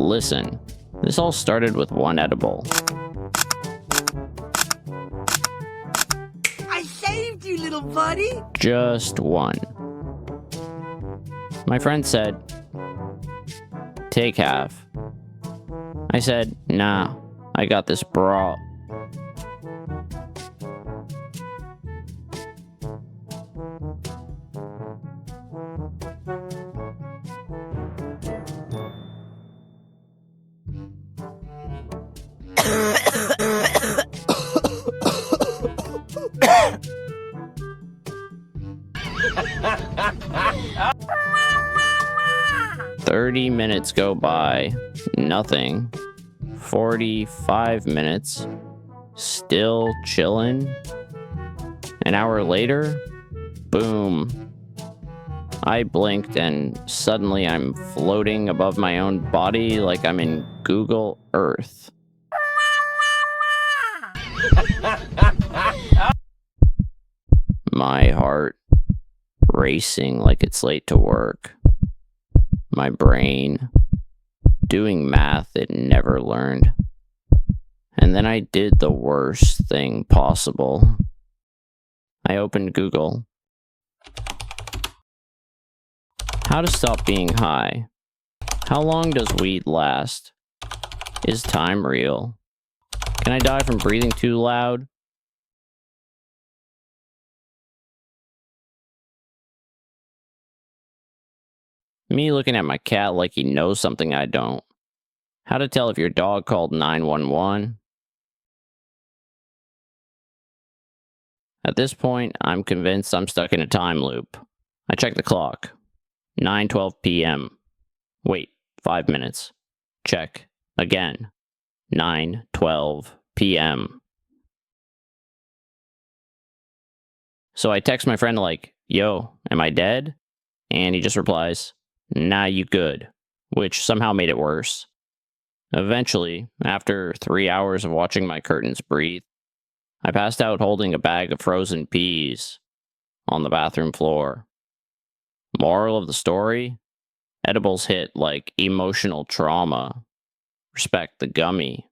Listen, this all started with one edible. I saved you, little buddy! Just one. My friend said, "Take half." I said, "Nah, I got this bra." "30 minutes go by, nothing. 45 minutes, still chillin'. An hour later, boom. I blinked and suddenly I'm floating above my own body like I'm in Google Earth. My heart racing like it's late to work. My brain doing math it never learned. And then I did the worst thing possible. I opened Google. How to stop being high? How long does weed last? Is time real? Can I die from breathing too loud? Me looking at my cat like he knows something I don't. How to tell if your dog called 911? At this point, I'm convinced I'm stuck in a time loop. I check the clock. 9:12 p.m. Wait, 5 minutes. Check. Again. 9:12 p.m. So I text my friend like, "Yo, am I dead?" And he just replies, "Nah, you good," which somehow made it worse. Eventually, after 3 hours of watching my curtains breathe, I passed out holding a bag of frozen peas on the bathroom floor. Moral of the story? Edibles hit like emotional trauma. Respect the gummy.